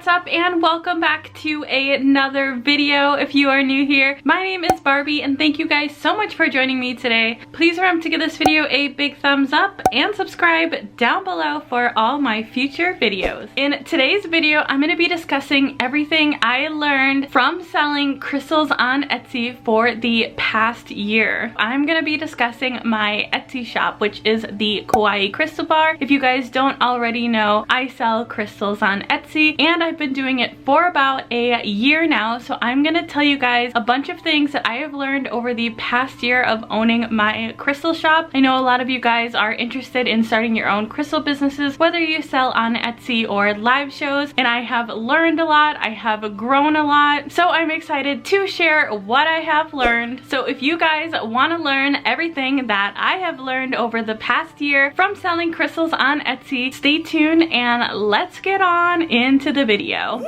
What's up and welcome back to another video. If you are new here, my name is Barbie and thank you guys so much for joining me today. Please remember to give this video a big thumbs up and subscribe down below for all my future videos. In today's video, I'm going to be discussing everything I learned from selling crystals on Etsy for the past year. I'm going to be discussing my Etsy shop, which is the Kawaii Crystal Bar. If you guys don't already know, I sell crystals on Etsy and I've been doing it for about a year now, so I'm gonna tell you guys a bunch of things that I have learned over the past year of owning my crystal shop. I know a lot of you guys are interested in starting your own crystal businesses, whether you sell on Etsy or live shows, and I have learned a lot, I have grown a lot, so I'm excited to share what I have learned. So if you guys want to learn everything that I have learned over the past year from selling crystals on Etsy, stay tuned and let's get on into the video.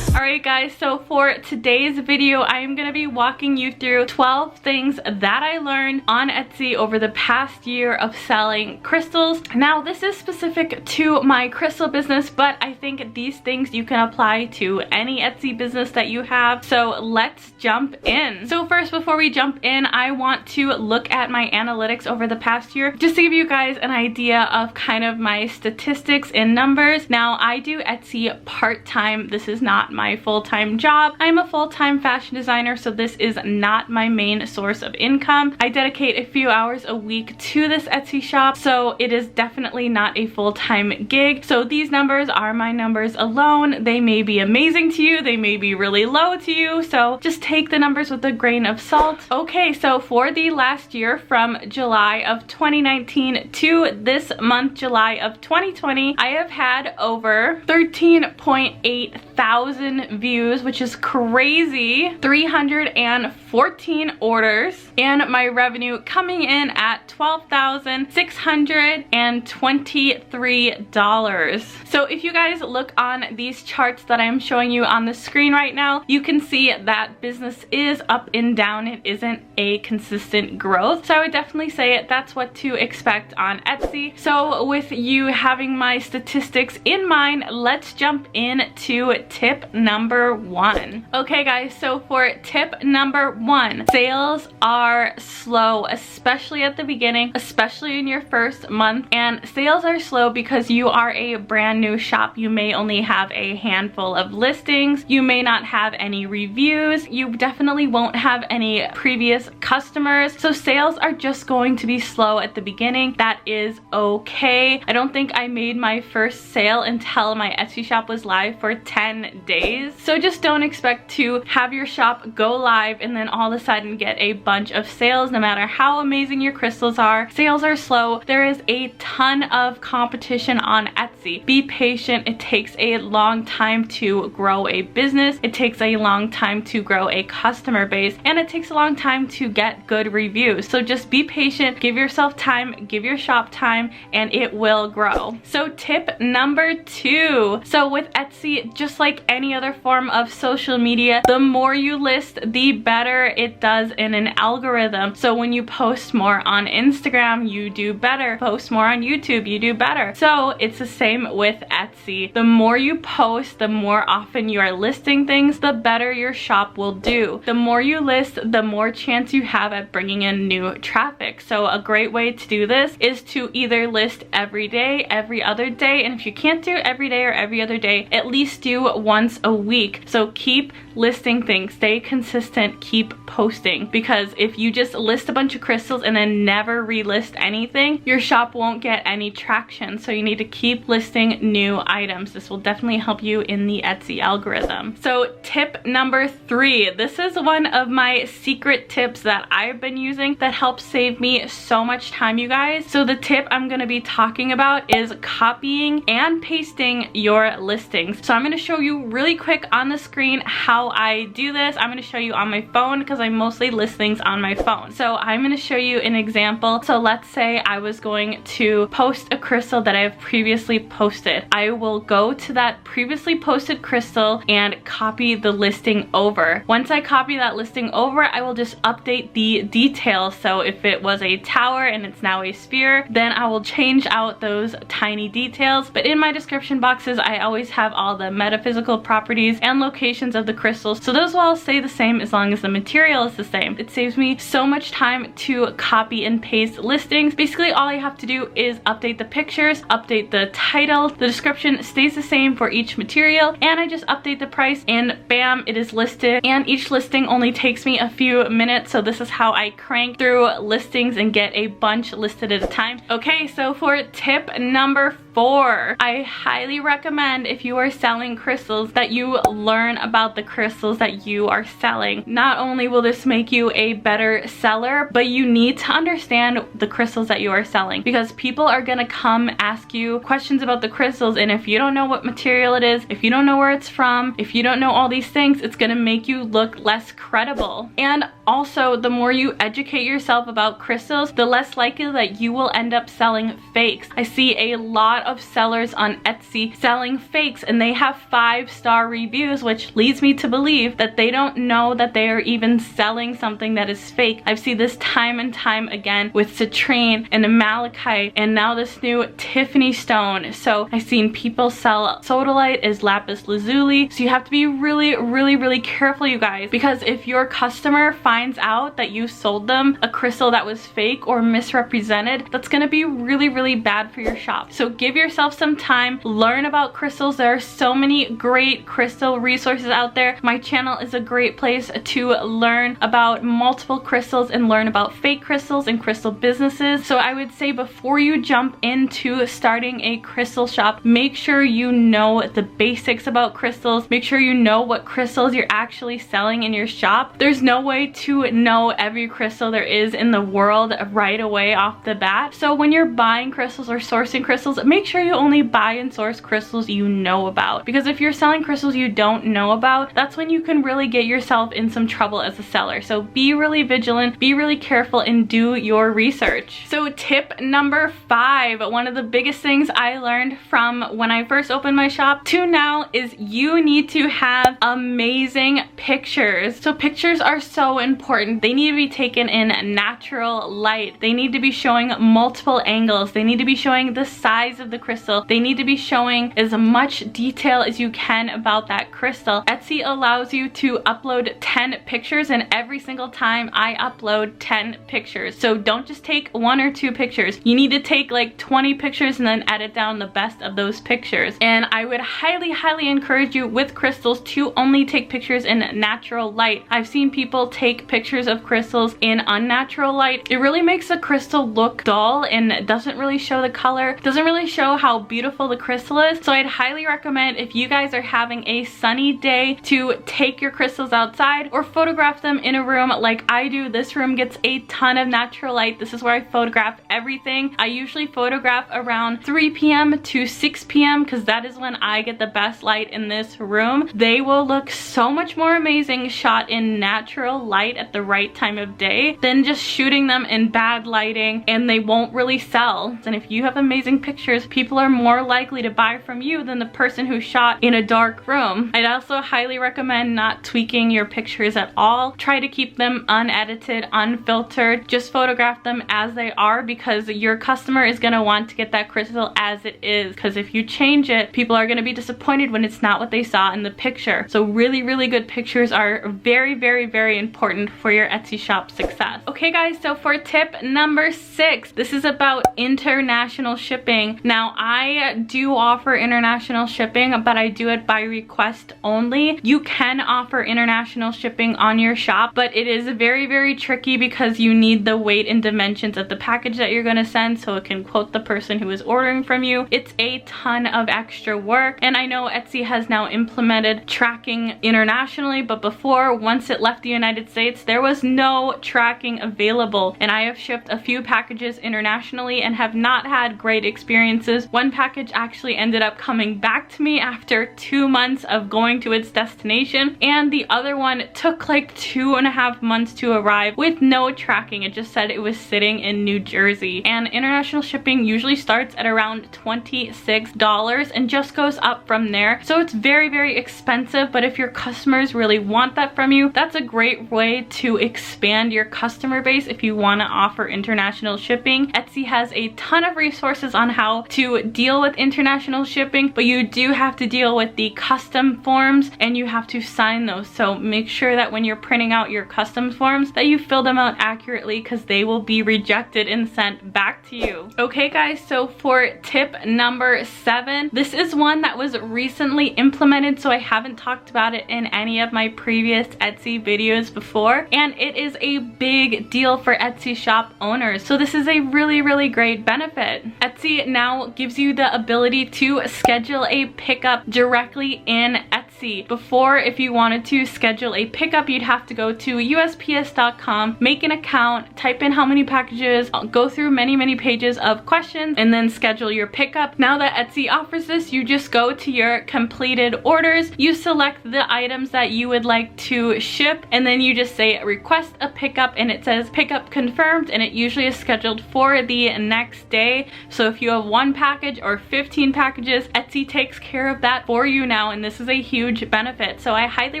Alright guys, so for today's video, I am going to be walking you through 12 things that I learned on Etsy over the past year of selling crystals. Now this is specific to my crystal business, but I think these things you can apply to any Etsy business that you have. So let's jump in. So first, before we jump in, I want to look at my analytics over the past year just to give you guys an idea of kind of my statistics and numbers. Now I do Etsy part-time. This is not my full-time job. I'm a full-time fashion designer, so this is not my main source of income. I dedicate a few hours a week to this Etsy shop, so it is definitely not a full-time gig. So these numbers are my numbers alone. They may be amazing to you, they may be really low to you, so just take the numbers with a grain of salt. Okay, so for the last year, from July of 2019 to this month, July of 2020, I have had over 13.8 thousand views, which is crazy, 314 orders, and my revenue coming in at $12,623. So if you guys look on these charts that I'm showing you on the screen right now, you can see that business is up and down. It isn't a consistent growth, so I would definitely say that's what to expect on Etsy. So with you having my statistics in mind, let's jump into tip number one. Okay guys, so for tip number one, sales are slow, especially at the beginning, especially in your first month. And sales are slow because you are a brand new shop. You may only have a handful of listings, you may not have any reviews, you definitely won't have any previous customers, so sales are just going to be slow at the beginning. That is okay. I don't think I made my first sale until my Etsy shop was live for 10 days. So just don't expect to have your shop go live and then all of a sudden get a bunch of sales, no matter how amazing your crystals are. Sales are slow. There is a ton of competition on Etsy. Be patient. It takes a long time to grow a business. It takes a long time to grow a customer base, and it takes a long time to get good reviews. So just be patient, give yourself time, give your shop time, and it will grow. So tip number two. So with Etsy, just like any other form of social media, the more you list, the better it does in an algorithm. So when you post more on Instagram, you do better. Post more on YouTube, you do better. So it's the same with Etsy. The more you post, the more often you are listing things, the better your shop will do. The more you list, the more chance you have at bringing in new traffic. So a great way to do this is to either list every day, every other day, and if you can't do every day or every other day, at least do once a week. So keep listing things, stay consistent, keep posting, because if you just list a bunch of crystals and then never relist anything, your shop won't get any traction. So you need to keep listing new items. This will definitely help you in the Etsy algorithm. So tip number three, this is one of my secret tips that I've been using that helps save me so much time, you guys. So the tip I'm going to be talking about is copying and pasting your listings. So I'm going to show you really quick on the screen how I do this. I'm gonna show you on my phone because I mostly list things on my phone. So I'm gonna show you an example. So let's say I was going to post a crystal that I have previously posted. I will go to that previously posted crystal and copy the listing over. Once I copy that listing over, I will just update the details. So if it was a tower and it's now a sphere, then I will change out those tiny details. But in my description boxes, I always have all the metaphysical properties and locations of the crystals. So those will all stay the same as long as the material is the same. It saves me so much time to copy and paste listings. Basically, all I have to do is update the pictures, update the title, the description stays the same for each material, and I just update the price and bam, it is listed. And each listing only takes me a few minutes. So this is how I crank through listings and get a bunch listed at a time. Okay, so for tip number 4, I highly recommend if you are selling crystals that you learn about the crystals that you are selling. Not only will this make you a better seller, but you need to understand the crystals that you are selling, because people are gonna come ask you questions about the crystals, and if you don't know what material it is, if you don't know where it's from, if you don't know all these things, it's gonna make you look less credible. And also, the more you educate yourself about crystals, the less likely that you will end up selling fakes. I see a lot of sellers on Etsy selling fakes, and they have 5-star reviews, which leads me to believe that they don't know that they are even selling something that is fake. I've seen this time and time again with citrine and malachite, and now this new Tiffany stone. So I've seen people sell sodalite as lapis lazuli. So you have to be really careful, you guys, because if your customer finds out that you sold them a crystal that was fake or misrepresented, that's gonna be really bad for your shop. So give yourself some time, learn about crystals. There are so many great crystal resources out there. My channel is a great place to learn about multiple crystals and learn about fake crystals and crystal businesses. So I would say before you jump into starting a crystal shop, make sure you know the basics about crystals. Make sure you know what crystals you're actually selling in your shop. There's no way to know every crystal there is in the world right away off the bat. So when you're buying crystals or sourcing crystals, make sure you only buy and source crystals you know about, because if you're selling crystals you don't know about, that's when you can really get yourself in some trouble as a seller. So be really vigilant, be really careful, and do your research. So tip number 5, one of the biggest things I learned from when I first opened my shop to now is you need to have amazing pictures. So pictures are so important. They need to be taken in natural light. They need to be showing multiple angles. They need to be showing the size of the crystal. They need to be showing as much detail as you can about that crystal. Etsy allows you to upload 10 pictures, and every single time I upload 10 pictures. So don't just take 1 or 2 pictures. You need to take like 20 pictures and then edit down the best of those pictures. And I would highly encourage you with crystals to only take pictures in natural light. I've seen people take pictures of crystals in unnatural light. It really makes the crystal look dull and doesn't really show the color, doesn't really show how beautiful the crystal is. So I'd highly recommend, if you guys are having a sunny day, to take your crystals outside or photograph them in a room like I do. This room gets a ton of natural light. This is where I photograph everything. I usually photograph around 3 p.m. to 6 p.m. because that is when I get the best light in this room. They will look so much more amazing shot in natural light at the right time of day than just shooting them in bad lighting, and they won't really sell. And if you have amazing pictures, people are more likely to buy from you than the person who shot in a dark room. I'd also highly recommend not tweaking your pictures at all. Try to keep them unedited, unfiltered. Just photograph them as they are, because your customer is going to want to get that crystal as it is, because if you change it, people are going to be disappointed when it's not what they saw in the picture. So really good pictures are very important for your Etsy shop success. Okay guys, so for tip number 6, this is about international shipping. Now I do offer international shipping, but I do it by request only. You can offer international shipping on your shop, but it is very tricky because you need the weight and dimensions of the package that you're going to send so it can quote the person who is ordering from you. It's a ton of extra work, and I know Etsy has now implemented tracking internationally, but before, once it left the United States, there was no tracking available, and I have shipped a few packages internationally and have not had great experiences. One package actually ended up coming back to me after 2 months of going to its destination, and the other one took like 2.5 months to arrive with no tracking. It just said it was sitting in New Jersey, and international shipping usually starts at around $26 and just goes up from there. So it's very, very expensive, but if your customers really want that from you, that's a great way to expand your customer base if you want to offer international shipping. Etsy has a ton of resources on how to deal with international shipping, but you do have to deal with the custom forms and you have to sign those. So make sure that when you're printing out your custom forms that you fill them out accurately, because they will be rejected and sent back to you. Okay guys, so for tip number 7, this is one that was recently implemented, so I haven't talked about it in any of my previous Etsy videos before, and it is a big deal for Etsy shop owners. So this is a really, really great benefit. Etsy now gives you the ability to schedule a pickup directly in Etsy. Before, if you wanted to schedule a pickup, you'd have to go to USPS.com, make an account, type in how many packages, go through many pages of questions, and then schedule your pickup. Now that Etsy offers this, you just go to your completed orders, you select the items that you would like to ship, and then you just say request a pickup, and it says pickup confirmed, and it usually is scheduled for the next day. So if you have 1 package or 15 packages, Etsy takes care of that for you now, and this is a huge benefit. So I highly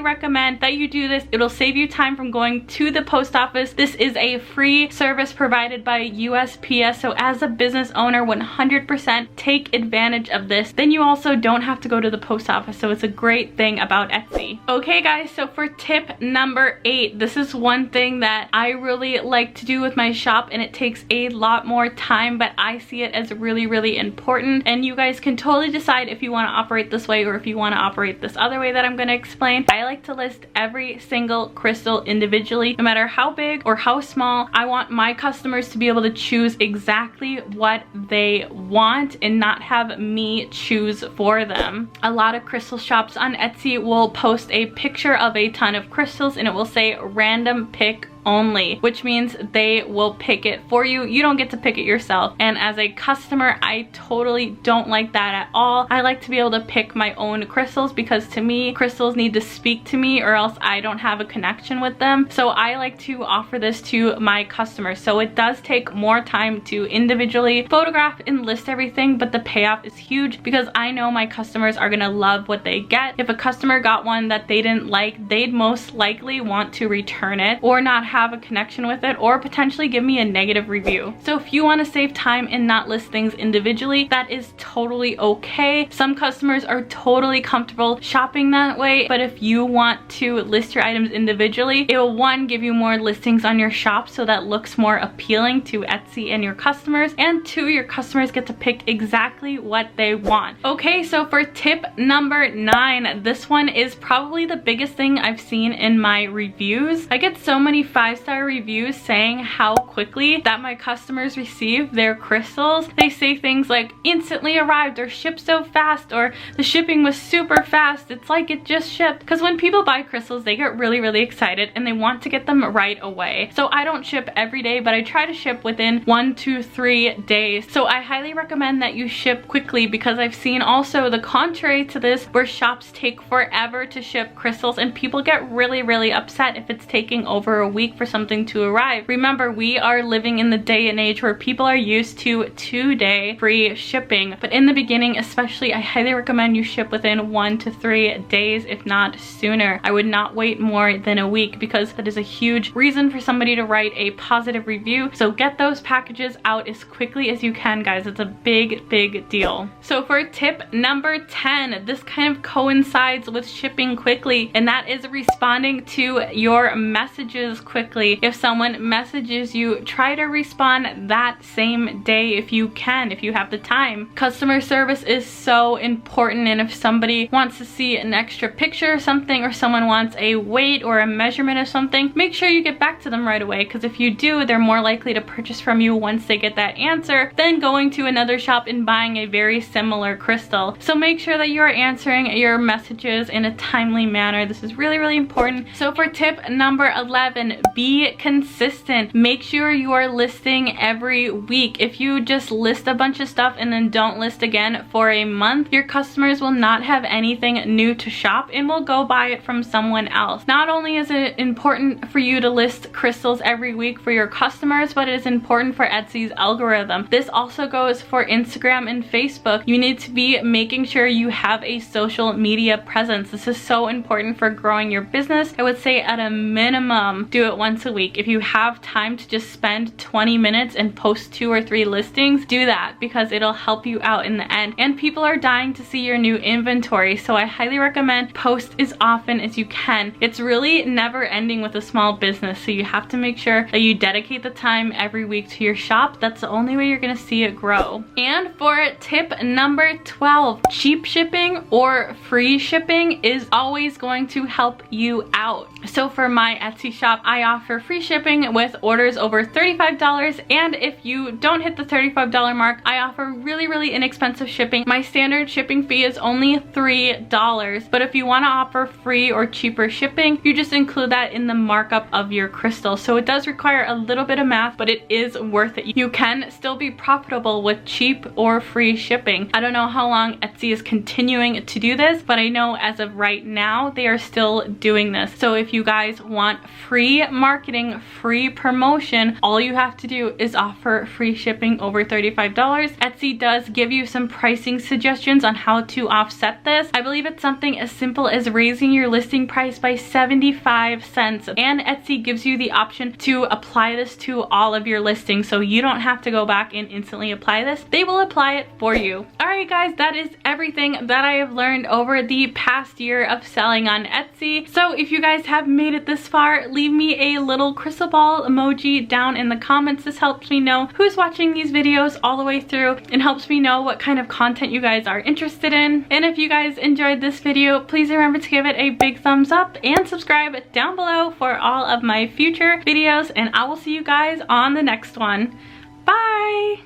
recommend that you do this. It'll save you time from going to the post office. This is a free service provided by USPS, so as a business owner, 100% take advantage of this. Then you also don't have to go to the post office, so it's a great thing about Etsy. Okay guys, so for tip number 8, this is one thing that I really like to do with my shop, and it takes a lot more time, but I see it as really, really important, and you guys can totally decide if you want to operate this way or if you want to operate this other way that I'm going to explain. I like to list every single crystal individually, no matter how big or how small. I want my customers to be able to choose exactly what they want and not have me choose for them. A lot of crystal shops on Etsy will post a picture of a ton of crystals and it will say random pick only, which means they will pick it for you. You don't get to pick it yourself. And as a customer, I totally don't like that at all. I like to be able to pick my own crystals, because to me, crystals need to speak to me or else I don't have a connection with them. So I like to offer this to my customers. So it does take more time to individually photograph and list everything, but the payoff is huge because I know my customers are gonna love what they get. If a customer got one that they didn't like, they'd most likely want to return it or not have a connection with it, or potentially give me a negative review. So if you want to save time and not list things individually, that is totally okay. Some customers are totally comfortable shopping that way, but if you want to list your items individually, it will, 1, give you more listings on your shop so that looks more appealing to Etsy and your customers, and 2, your customers get to pick exactly what they want. Okay, so for tip number 9, this one is probably the biggest thing I've seen in my reviews. I get so many 5-star reviews saying how quickly that my customers receive their crystals. They say things like instantly arrived, or shipped so fast, or the shipping was super fast. It's like it just shipped. Because when people buy crystals, they get really, really excited and they want to get them right away. So I don't ship every day, but I try to ship within 1 to 3 days. So I highly recommend that you ship quickly, because I've seen also the contrary to this, where shops take forever to ship crystals and people get really, really upset if it's taking over a week for something to arrive. Remember, we are living in the day and age where people are used to 2-day free shipping, but in the beginning especially, I highly recommend you ship within 1 to 3 days, if not sooner. I would not wait more than a week, because that is a huge reason for somebody to write a positive review. So get those packages out as quickly as you can, guys. It's a big, big deal. So for tip number 10, this kind of coincides with shipping quickly, and that is responding to your messages quickly. If someone messages you, try to respond that same day if you can, if you have the time. Customer service is so important, and if somebody wants to see an extra picture or something, or someone wants a weight or a measurement of something, make sure you get back to them right away, because if you do, they're more likely to purchase from you once they get that answer than going to another shop and buying a very similar crystal. So make sure that you are answering your messages in a timely manner. This is really, really important. So for tip number 11, be consistent. Make sure you are listing every week. If you just list a bunch of stuff and then don't list again for a month, your customers will not have anything new to shop and will go buy it from someone else. Not only is it important for you to list crystals every week for your customers, but it is important for Etsy's algorithm. This also goes for Instagram and Facebook. You need to be making sure you have a social media presence. This is so important for growing your business. I would say at a minimum, do it once a week. If you have time to just spend 20 minutes and post 2 or 3 listings, do that because it'll help you out in the end. And people are dying to see your new inventory, so I highly recommend post as often as you can. It's really never ending with a small business, so you have to make sure that you dedicate the time every week to your shop. That's the only way you're gonna see it grow. And for tip number 12, cheap shipping or free shipping is always going to help you out. So for my Etsy shop, I offer free shipping with orders over $35, and if you don't hit the $35 mark, I offer really inexpensive shipping. My standard shipping fee is only $3, but if you want to offer free or cheaper shipping, you just include that in the markup of your crystal. So it does require a little bit of math, but it is worth it. You can still be profitable with cheap or free shipping. I don't know how long Etsy is continuing to do this, but I know as of right now, they are still doing this. So if you guys want free marketing, free promotion, all you have to do is offer free shipping over $35. Etsy does give you some pricing suggestions on how to offset this. I believe it's something as simple as raising your listing price by 75 cents. And Etsy gives you the option to apply this to all of your listings, so you don't have to go back and instantly apply this. They will apply it for you. Alright guys, that is everything that I have learned over the past year of selling on Etsy. So if you guys have made it this far, leave me a little crystal ball emoji down in the comments. This helps me know who's watching these videos all the way through and helps me know what kind of content you guys are interested in. And if you guys enjoyed this video, please remember to give it a big thumbs up and subscribe down below for all of my future videos, and I will see you guys on the next one. Bye!